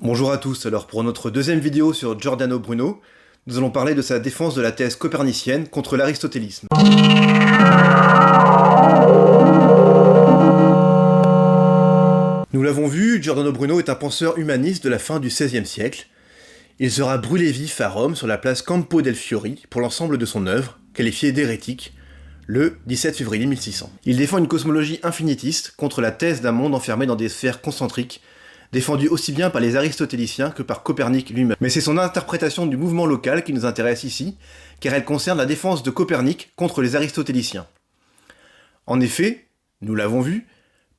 Bonjour à tous, alors pour notre deuxième vidéo sur Giordano Bruno, nous allons parler de sa défense de la thèse copernicienne contre l'aristotélisme. Nous l'avons vu, Giordano Bruno est un penseur humaniste de la fin du XVIe siècle. Il sera brûlé vif à Rome sur la place Campo del Fiori pour l'ensemble de son œuvre, qualifiée d'hérétique, le 17 février 1600. Il défend une cosmologie infinitiste contre la thèse d'un monde enfermé dans des sphères concentriques, défendue aussi bien par les aristotéliciens que par Copernic lui-même. Mais c'est son interprétation du mouvement local qui nous intéresse ici, car elle concerne la défense de Copernic contre les aristotéliciens. En effet, nous l'avons vu,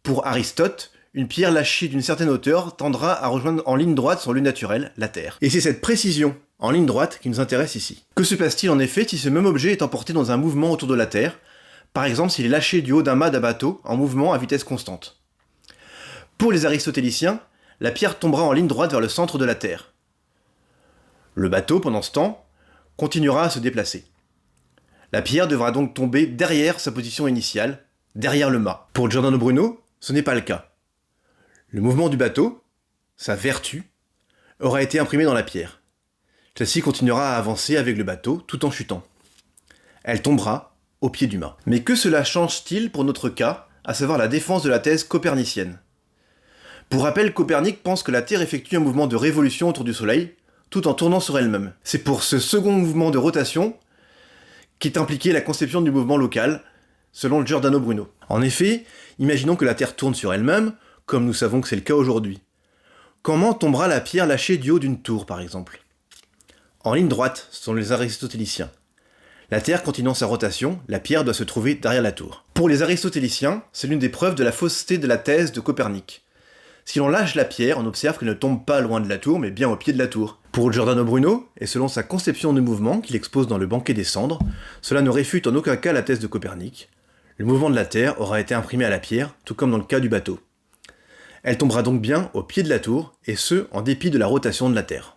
pour Aristote, une pierre lâchée d'une certaine hauteur tendra à rejoindre en ligne droite son lieu naturel, la Terre. Et c'est cette précision, en ligne droite, qui nous intéresse ici. Que se passe-t-il en effet si ce même objet est emporté dans un mouvement autour de la Terre, par exemple s'il est lâché du haut d'un mât d'un bateau en mouvement à vitesse constante? Pour les aristotéliciens, la pierre tombera en ligne droite vers le centre de la Terre. Le bateau, pendant ce temps, continuera à se déplacer. La pierre devra donc tomber derrière sa position initiale, derrière le mât. Pour Giordano Bruno, ce n'est pas le cas. Le mouvement du bateau, sa vertu, aura été imprimé dans la pierre. Celle-ci continuera à avancer avec le bateau tout en chutant. Elle tombera au pied du mât. Mais que cela change-t-il pour notre cas, à savoir la défense de la thèse copernicienne? Pour rappel, Copernic pense que la Terre effectue un mouvement de révolution autour du Soleil, tout en tournant sur elle-même. C'est pour ce second mouvement de rotation qu'est impliquée la conception du mouvement local, selon Giordano Bruno. En effet, imaginons que la Terre tourne sur elle-même, comme nous savons que c'est le cas aujourd'hui. Comment tombera la pierre lâchée du haut d'une tour, par exemple? En ligne droite, selon les aristotéliciens. La Terre continuant sa rotation, la pierre doit se trouver derrière la tour. Pour les aristotéliciens, c'est l'une des preuves de la fausseté de la thèse de Copernic. Si l'on lâche la pierre, on observe qu'elle ne tombe pas loin de la tour, mais bien au pied de la tour. Pour Giordano Bruno, et selon sa conception du mouvement qu'il expose dans le Banquet des Cendres, cela ne réfute en aucun cas la thèse de Copernic. Le mouvement de la Terre aura été imprimé à la pierre, tout comme dans le cas du bateau. Elle tombera donc bien au pied de la tour, et ce, en dépit de la rotation de la Terre.